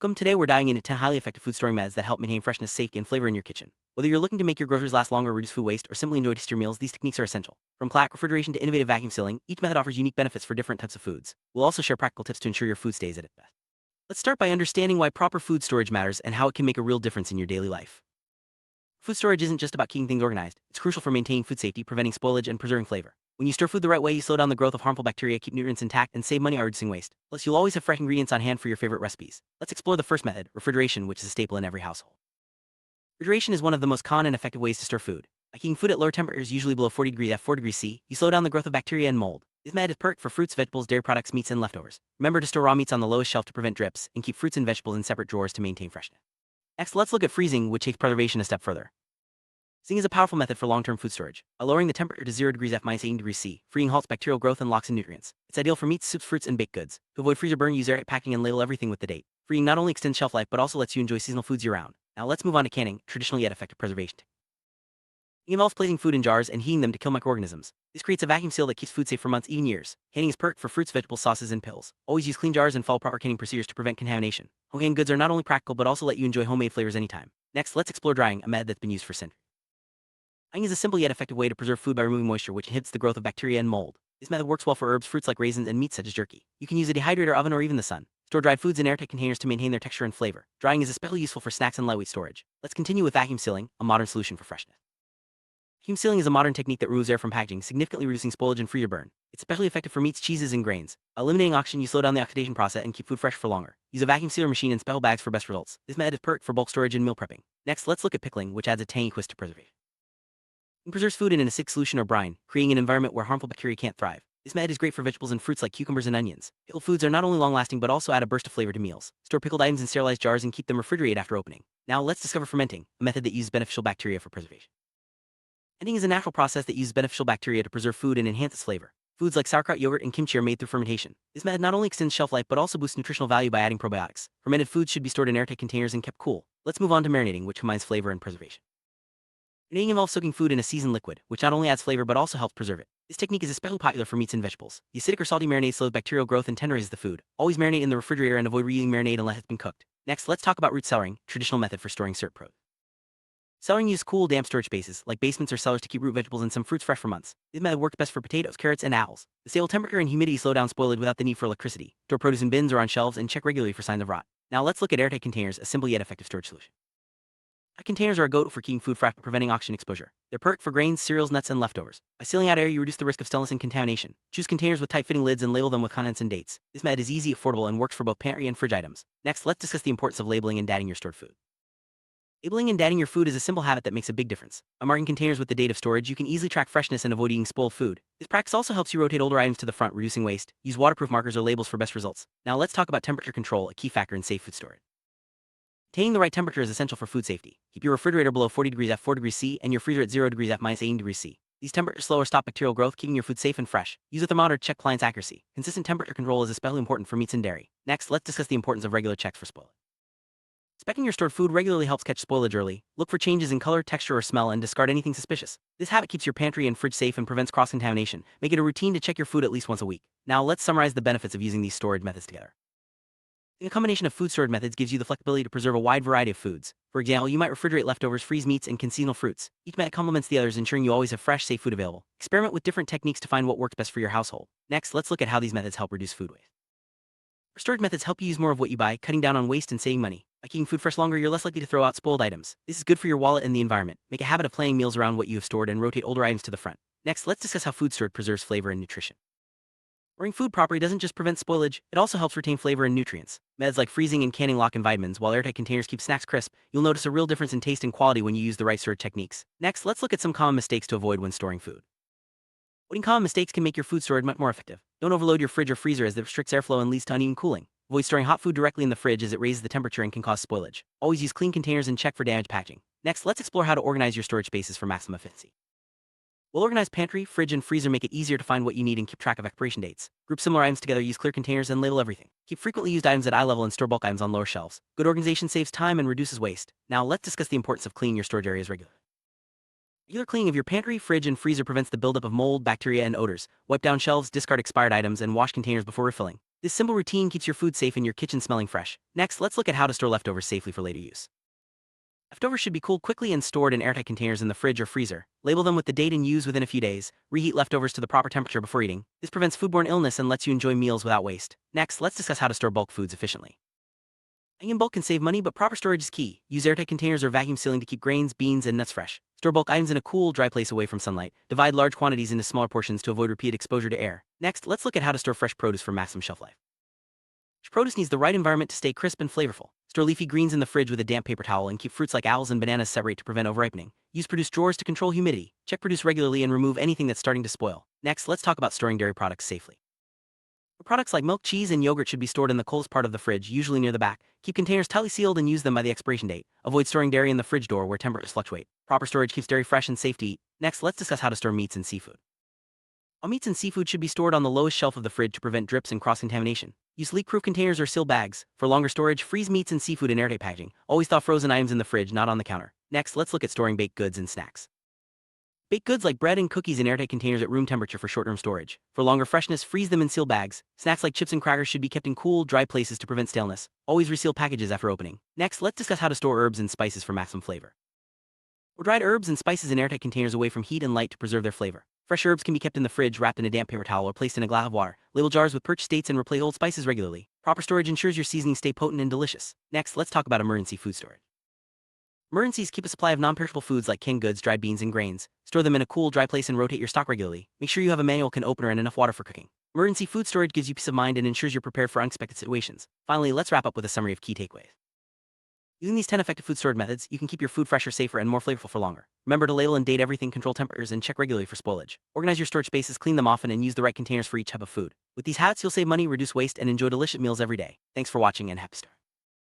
Welcome. Today we're diving into 10 highly effective food storing methods that help maintain freshness, safety, and flavor in your kitchen. Whether you're looking to make your groceries last longer, reduce food waste, or simply enjoy tastier meals, these techniques are essential. From plaque refrigeration to innovative vacuum sealing, each method offers unique benefits for different types of foods. We'll also share practical tips to ensure your food stays at its best. Let's start by understanding why proper food storage matters and how it can make a real difference in your daily life. Food storage isn't just about keeping things organized. It's crucial for maintaining food safety, preventing spoilage, and preserving flavor. When you store food the right way, you slow down the growth of harmful bacteria, keep nutrients intact, and save money by reducing waste. Plus, you'll always have fresh ingredients on hand for your favorite recipes. Let's explore the first method, refrigeration, which is a staple in every household. Refrigeration is one of the most common and effective ways to store food. By keeping food at lower temperatures, usually below 40 degrees F 4 degrees C, you slow down the growth of bacteria and mold. This method is perfect for fruits, vegetables, dairy products, meats, and leftovers. Remember to store raw meats on the lowest shelf to prevent drips, and keep fruits and vegetables in separate drawers to maintain freshness. Next, let's look at freezing, which takes preservation a step further. Freezing is a powerful method for long-term food storage. By lowering the temperature to 0 degrees F minus 18 degrees C, freezing halts bacterial growth and locks in nutrients. It's ideal for meats, soups, fruits, and baked goods. To avoid freezer burn, use airtight packing and label everything with the date. Freezing not only extends shelf life but also lets you enjoy seasonal foods year-round. Now let's move on to canning, traditional yet effective preservation. It involves placing food in jars and heating them to kill microorganisms. This creates a vacuum seal that keeps food safe for months, even years. Canning is perfect for fruits, vegetables, sauces, and pills. Always use clean jars and follow proper canning procedures to prevent contamination. Home-canned goods are not only practical but also let you enjoy homemade flavors anytime. Next, let's explore drying, a method that's been used for centuries. Drying is a simple yet effective way to preserve food by removing moisture, which inhibits the growth of bacteria and mold. This method works well for herbs, fruits like raisins, and meats such as jerky. You can use a dehydrator, oven, or even the sun. Store dried foods in airtight containers to maintain their texture and flavor. Drying is especially useful for snacks and lightweight storage. Let's continue with vacuum sealing, a modern solution for freshness. Vacuum sealing is a modern technique that removes air from packaging, significantly reducing spoilage and freezer burn. It's especially effective for meats, cheeses, and grains. By eliminating oxygen, you slow down the oxidation process and keep food fresh for longer. Use a vacuum sealer machine and special bags for best results. This method is perfect for bulk storage and meal prepping. Next, let's look at pickling, which adds a tangy twist to preservation. It preserves food in an acidic solution or brine, creating an environment where harmful bacteria can't thrive. This method is great for vegetables and fruits like cucumbers and onions. Pickled foods are not only long-lasting but also add a burst of flavor to meals. Store pickled items in sterilized jars and keep them refrigerated after opening. Now let's discover fermenting, a method that uses beneficial bacteria for preservation. Fermenting is a natural process that uses beneficial bacteria to preserve food and enhance its flavor. Foods like sauerkraut, yogurt, and kimchi are made through fermentation. This method not only extends shelf life but also boosts nutritional value by adding probiotics. Fermented foods should be stored in airtight containers and kept cool. Let's move on to marinating, which combines flavor and preservation. Marinating involves soaking food in a seasoned liquid, which not only adds flavor but also helps preserve it. This technique is especially popular for meats and vegetables. The acidic or salty marinade slows bacterial growth and tenderizes the food. Always marinate in the refrigerator and avoid reusing marinade unless it's been cooked. Next, let's talk about root cellaring, traditional method for storing syrup produce. Cellaring uses cool, damp storage spaces, like basements or cellars, to keep root vegetables and some fruits fresh for months. This method works best for potatoes, carrots, and apples. The stable temperature and humidity slow down spoilage without the need for electricity. Store produce in bins or on shelves and check regularly for signs of rot. Now let's look at airtight containers, a simple yet effective storage solution. Containers are a go-to for keeping food fresh but preventing oxygen exposure. They're perfect for grains, cereals, nuts, and leftovers. By sealing out air, you reduce the risk of stillness and contamination. Choose containers with tight-fitting lids and label them with contents and dates. This method is easy, affordable, and works for both pantry and fridge items. Next, let's discuss the importance of labeling and dating your stored food. Labeling and dating your food is a simple habit that makes a big difference. By marking containers with the date of storage, you can easily track freshness and avoid eating spoiled food. This practice also helps you rotate older items to the front, reducing waste. Use waterproof markers or labels for best results. Now let's talk about temperature control, a key factor in safe food storage. Maintaining the right temperature is essential for food safety. Keep your refrigerator below 40 degrees F 4 degrees C and your freezer at 0 degrees F minus 18 degrees C. These temperatures slow or stop bacterial growth, keeping your food safe and fresh. Use a thermometer to check appliance accuracy. Consistent temperature control is especially important for meats and dairy. Next, let's discuss the importance of regular checks for spoilage. Inspecting your stored food regularly helps catch spoilage early. Look for changes in color, texture, or smell and discard anything suspicious. This habit keeps your pantry and fridge safe and prevents cross-contamination. Make it a routine to check your food at least once a week. Now let's summarize the benefits of using these storage methods together. A combination of food storage methods gives you the flexibility to preserve a wide variety of foods. For example, you might refrigerate leftovers, freeze meats, and seasonal fruits. Each method complements the others, ensuring you always have fresh, safe food available. Experiment with different techniques to find what works best for your household. Next, let's look at how these methods help reduce food waste. Storage methods help you use more of what you buy, cutting down on waste and saving money. By keeping food fresh longer, you're less likely to throw out spoiled items. This is good for your wallet and the environment. Make a habit of planning meals around what you have stored and rotate older items to the front. Next, let's discuss how food stored preserves flavor and nutrition. Storing food properly doesn't just prevent spoilage, it also helps retain flavor and nutrients. Methods like freezing and canning lock in vitamins, while airtight containers keep snacks crisp. You'll notice a real difference in taste and quality when you use the right storage techniques. Next, let's look at some common mistakes to avoid when storing food. Avoiding common mistakes can make your food storage much more effective. Don't overload your fridge or freezer as it restricts airflow and leads to uneven cooling. Avoid storing hot food directly in the fridge as it raises the temperature and can cause spoilage. Always use clean containers and check for damaged packaging. Next, let's explore how to organize your storage spaces for maximum efficiency. Well-organized pantry, fridge, and freezer make it easier to find what you need and keep track of expiration dates. Group similar items together, use clear containers, and label everything. Keep frequently used items at eye level and store bulk items on lower shelves. Good organization saves time and reduces waste. Now let's discuss the importance of cleaning your storage areas regularly. Regular cleaning of your pantry, fridge, and freezer prevents the buildup of mold, bacteria, and odors. Wipe down shelves, discard expired items, and wash containers before refilling. This simple routine keeps your food safe and your kitchen smelling fresh. Next, let's look at how to store leftovers safely for later use. Leftovers should be cooled quickly and stored in airtight containers in the fridge or freezer. Label them with the date and use within a few days. Reheat leftovers to the proper temperature before eating. This prevents foodborne illness and lets you enjoy meals without waste. Next, let's discuss how to store bulk foods efficiently. Buying in bulk can save money, but proper storage is key. Use airtight containers or vacuum sealing to keep grains, beans, and nuts fresh. Store bulk items in a cool, dry place away from sunlight. Divide large quantities into smaller portions to avoid repeated exposure to air. Next, let's look at how to store fresh produce for maximum shelf life. Fresh produce needs the right environment to stay crisp and flavorful. Store leafy greens in the fridge with a damp paper towel and keep fruits like apples and bananas separate to prevent overripening. Use produce drawers to control humidity. Check produce regularly and remove anything that's starting to spoil. Next, let's talk about storing dairy products safely. Products like milk, cheese, and yogurt should be stored in the coldest part of the fridge, usually near the back. Keep containers tightly sealed and use them by the expiration date. Avoid storing dairy in the fridge door where temperatures fluctuate. Proper storage keeps dairy fresh and safe to eat. Next, let's discuss how to store meats and seafood. All meats and seafood should be stored on the lowest shelf of the fridge to prevent drips and cross-contamination. Use leak-proof containers or sealed bags. For longer storage, freeze meats and seafood in airtight packaging. Always thaw frozen items in the fridge, not on the counter. Next, let's look at storing baked goods and snacks. Bake goods like bread and cookies in airtight containers at room temperature for short-term storage. For longer freshness, freeze them in sealed bags. Snacks like chips and crackers should be kept in cool, dry places to prevent staleness. Always reseal packages after opening. Next, let's discuss how to store herbs and spices for maximum flavor. Store dried herbs and spices in airtight containers away from heat and light to preserve their flavor. Fresh herbs can be kept in the fridge wrapped in a damp paper towel or placed in a glass of water. Label jars with purchase dates and replace old spices regularly. Proper storage ensures your seasonings stay potent and delicious. Next, let's talk about emergency food storage. Emergencies keep a supply of non-perishable foods like canned goods, dried beans, and grains. Store them in a cool, dry place and rotate your stock regularly. Make sure you have a manual can opener and enough water for cooking. Emergency food storage gives you peace of mind and ensures you're prepared for unexpected situations. Finally, let's wrap up with a summary of key takeaways. Using these 10 effective food storage methods, you can keep your food fresher, safer, and more flavorful for longer. Remember to label and date everything, control temperatures, and check regularly for spoilage. Organize your storage spaces, clean them often, and use the right containers for each type of food. With these habits, you'll save money, reduce waste, and enjoy delicious meals every day. Thanks for watching and happy star.